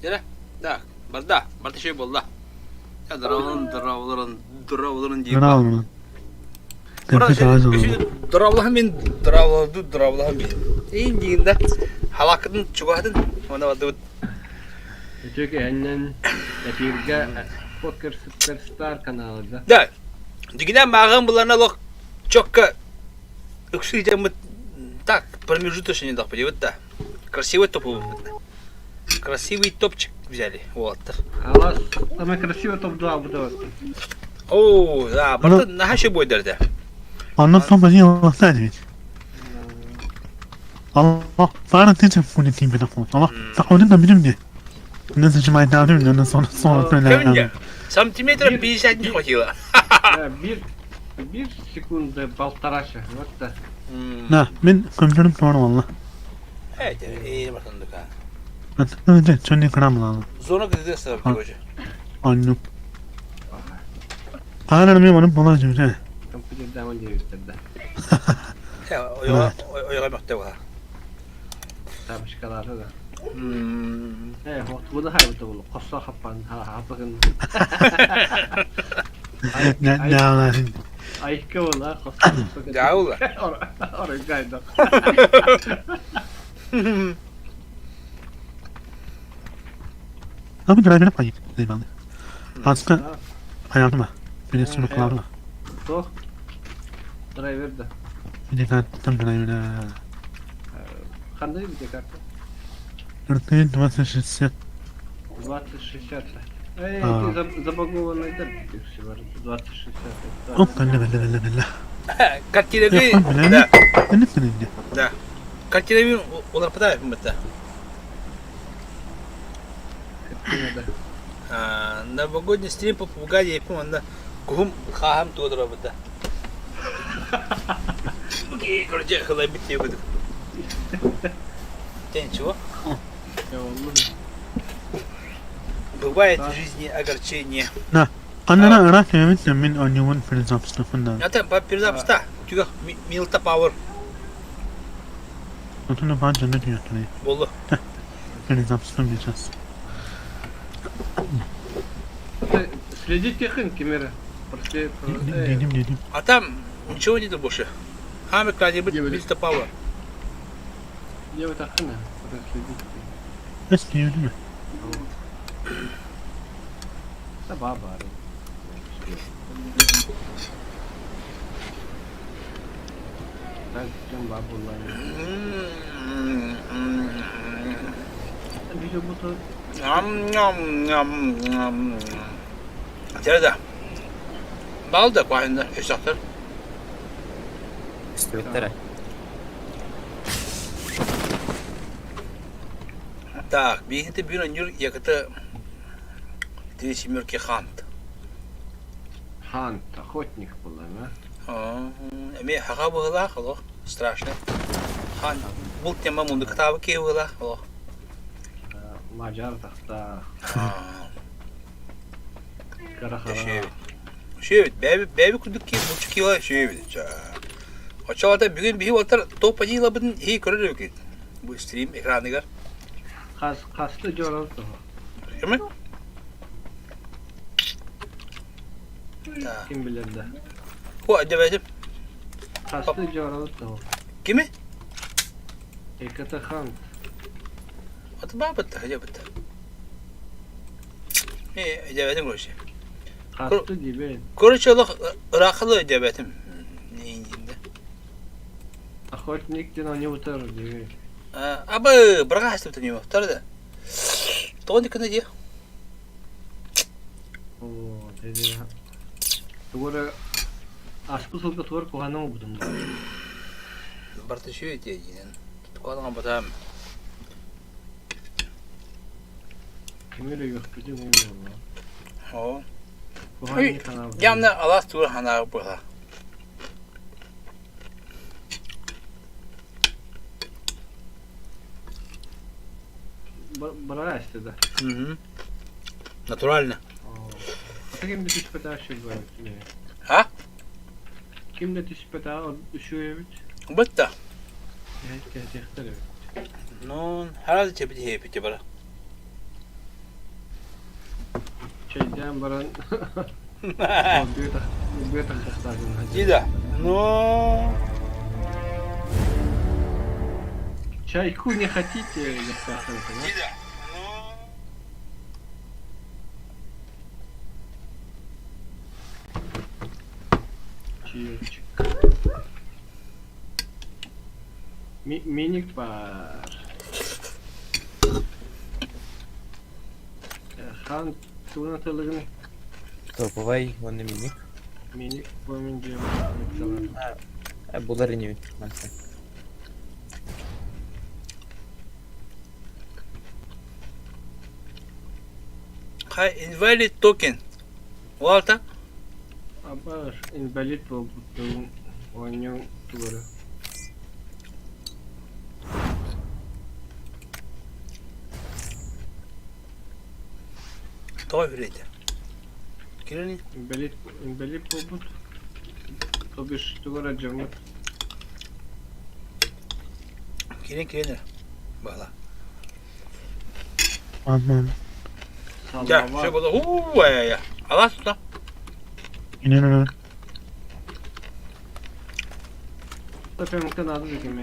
Yere. Da. Barda şey bolda. Ya dravların diye. Gına alma. Burada Tepki daha zor. şey dravlahım ben. En diyinde halakın çugadın ona vadı. Çünkü annen tepirge Poker Superstar kanalında. Да. Дигиден маған бұларына четко үксүйден так промежуточный дақ будет да. Красивый топ красивый топчик взяли. Вот. Allah ama красиво топ 2 bu da. О, да, burada наша şey boy derdi. Anlatsam beni Allah'tan edin. Allah, bana diyeceğim bunu diyeyim bir dakika. Allah, sakladın da bilim diye. Ne seçim davranıyorum, sonra Кемінде? Сантиметр 50 не хватило. Bir sekunda baltaraşı. Вот da. Ne, ben kömürüm sonra valla. Evet, iyi bakındık ha. Önce çöndüğü kıram lazım. Zona gidiyor sana bir hoca. Anladım. Hala benim onun bana cümle. Kompüter devam ediyor de. Ya, oyağa bakta var. Tabii şikaları da. Bu da hayır bu da. Kossa kapan. Ha bakın. Ne ağlasın. Ayıkı ola kossa. Ya ola. Oraya gayda. Ama driver'e payı. Eyvallah. Aslında hayatıma. Bir de sürü kulağıma. To. Driver da. Bir de tam driver'e. Qanday bir karta? Örtüyü duvarsa şişse. 2060. Ey, забагованный да, все var. 2060. Hop, belle. Картинами, Yapma да, Ben ne senin diye. да. Картинами олар пытаются мыться. Новогодний стрим попугай я помню, да. Гум хахам тодора быта. Окей, короче, халабит я буду. Ты ничего? Бывает в жизни огорчение. Annene arak yemin min onyumun filizam sınıfından. Ya tabi перезапуста. Тюга Milta Power Notunu bana cennet yönetmeyi. болду. Filizam sınıfı diyeceğiz. Следите хын кемері. Dedim. А там ничего нету больше. Хами кладет Milta Power. Я вот хына. Следите. Eski değil mi? Sabah bari. Ben tutacağım babulları. Bir de bu da Terede. Bal da koyunda eşaktır. Üstüvektere. Так, бігти бюро нюр яката ти сімерки хант. Хант, охотник был, да? Эме хаға бұғыла қылы, страшно. Хан, бұл тема мұнды кітабы кей бұғыла қылы. Macar tahta. Karahara. Шевет, бәбі күндік кей бұлчы кила шевет. Очалата бүгін бейі отыр топ адейла бұдың хей көрір өкет. Бұл стрим экраныгар. Kastı coral da. Değil mi? Kim bilir de. Bu acaba Kastı coral da. kimi? Ekata Khan. Atı bağ bıttı, acaba bıttı. Acaba edim görüşü. Kastı gibi. Görüşü oluk Iraklı acaba edim. Neyin diyeyim de. Охотник den onu utarır gibi. Абы, бұрға әстіп түнеме, тұрды. Тоғын декені де. Oo, dedi. Doğru. Aspı solda tuvar kohanı mı budum? Барды шүй ете дейін. Тұқалыға бұтам. Kimere yok bildim onu. О. Kohanı kanalı. Ямны алас туыр ханағы бұға. Bana işte de. Натурально. А kimde tüspeta şey var? Ha? Kimde tüspeta düşüyor evet. Бұтты. Gerçekten evet. Ну, herhalde çepiti hepiti bara. şeyden baran bir taktasın. Дида. Ну. Чайку не хотите, Яхтахтан? Дида. Чаечек. Minik var. Han tuğnatalığını Топовий, вони мінік. minik boyunca Були рівні. Hay invalid token. Walta. Abar invalid bu oyunun tuğru. Toy vereydi. Kireni. Invalid bu. To bir tuğra camı. Kireni. Bağla. Aman. Ya şey burada. Ya. Allah tut lan. İnanın. Tabii adı döküm.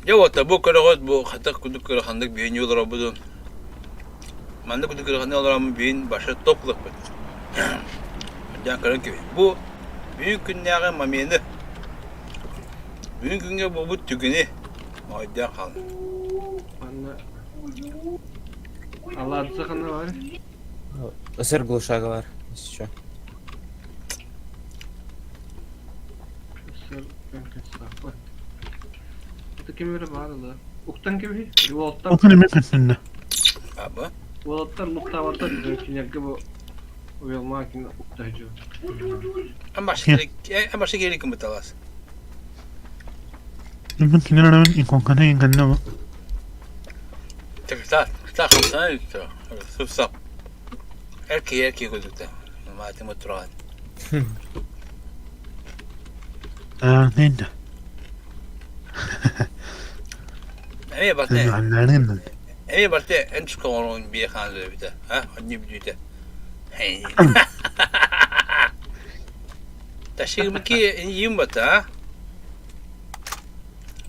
Ya o bu kadar bu hatta kuduk kadar handık bir yol arabadın. Manda kuduk kadar handık olan bir başa topluk bu. Can karın gibi. Bu büyük günlerin mamiyeni. Büyük günge bu tükünü. Maydan kalın. Anne. Allah adı sakın var. Isır gluşağı var. Що? Sır saklı. Bu kim böyle bağlı? Uktan gibi. Volttan. Bakın emek üstünde. Abi. Volttan muhtavarda bizimkiler gibi uyulmak için uktayıcı. En başta gerek mi talas? Bakın kinara ben ikonkana yengenle ama. Tekrar. Sana yükle. Sıp. Erkeği gözükte. Matem oturan. Neydi? Eve bak Siz ne? annelerden. Eve bak ne? En çok onun bir kanlı bir de. Ha? Anne bir de. Hey. Taşıyım ki yiyeyim batı ha.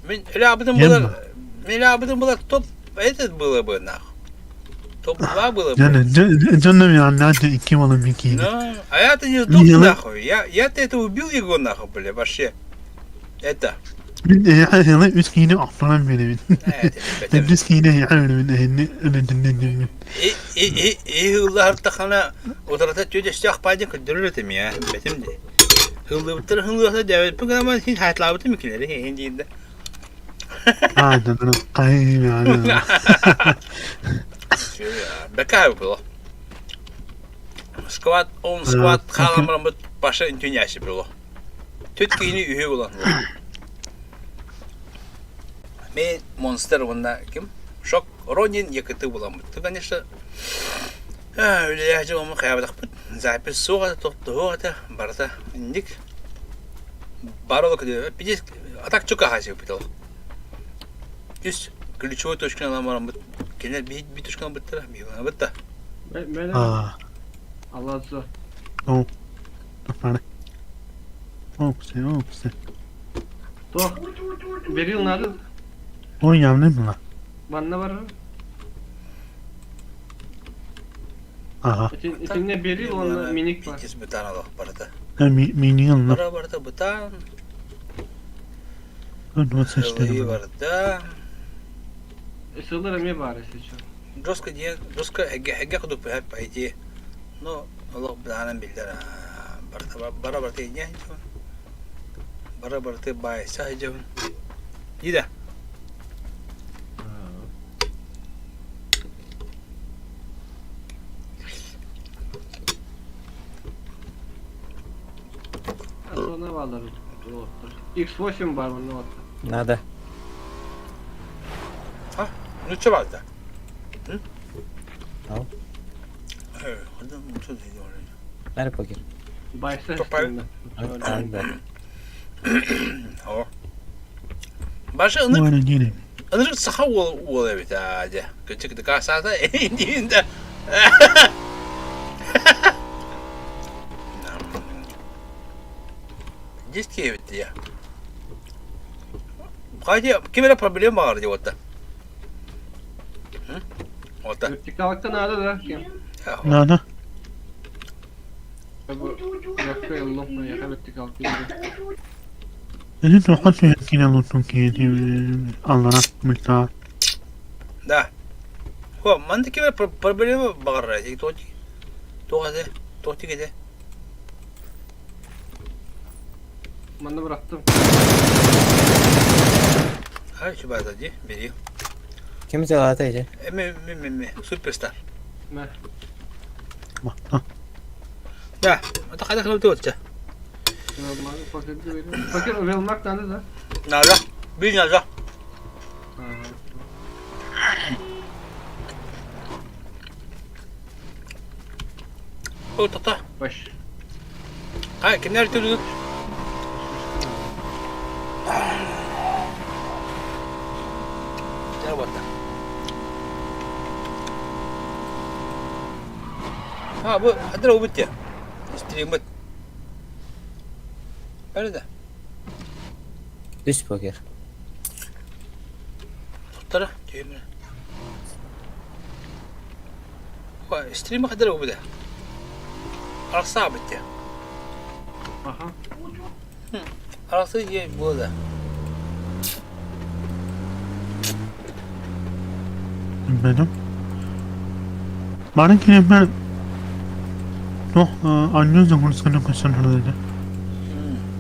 Ben öyle abidin bunlar top evet было бы нахуй. Топ 2 было бы. Canım ya nerede iki malım iki. Ну, а я-то не топ нахуй. Я-то это убил его нахуй, бля, вообще. Это. Yani 3 kine afran benim. Evet, Ben 3 kine yani öyle Hıllar takana oturata tüyde sıcak payda kıdırırdım ya. Betim de. Hıllı devlet bu ama hiç hayatlar bütün mülkleri hindi. Hadi ben kayayım yani. Bekar bu. Squat on squat kalamram bu başa dünyası bu. Tütkini üye olan. Men monster bunda kim? Şok Ronin yakıtı bulan bu. Конечно, öyle ya onu kaybettik. Zapis soğuk tuttu da barda indik. Баролок diyor. Bir de atak çok ahası yapıyor. Üst ключевой точканы alamam. Gene bir точканы bitti. Bir bitti. Ben Aa. Allah adı. O. Bana. Opse. Doch. Beril nadı. O yandı mı lan? Bana var. Aha. İçinde beril onunla minik var. İkisi bir tane var barda. Minyon lan. Barda butan. Ne seçtim? Iyi barda. Sığılır mı bari seçiyor. Жестко хеге ходук хеп айти. Но Allah bilanen bildir. Bara teynya. Bara te bay sahicun. Yida. Sonra varlar. X8 var bunun orta. Надо. Ну что var da? Al. Evet, adam çok iyi oraya. Nerede pakir? Baysa Topar. üstünde. Nerede? O. Başa ınık. Böyle değilim. Anırık saha ol evet hadi. Küçük de kasada indiğinde. Ciddi evet ya. Hadi kimere problem var diyor orada. Hı? Orada. Vertikallıkta nerede de kim? Nada. Bu yakka yolun yakka vertikallıkta gibi. Ini tokat su yakin alun tuki di Allah'ına miktar. Da. Ho, manda kimere problem var ya. Toki gide. Ben de bıraktım. Hay şu badacı biri. Kim zalata iyice? Superstar. Ne? Da. Ata kada kana tuğça. Paketi veriyorum. Paket övelmek nerede de? Naza. Bir naza. O tata. Baş. Hay kimler tuğdu? Gel bakalım. Ha bu adra ubut ya. Streamit. Öyle de. Düz poker. Tuttara. Diyeyim. Ha stream kadar ubut ya. Arası sabit ya. Aha. Arası ye bu da. Benim. Bana ki ben. No, annem de bunu sana kaçan hırdı.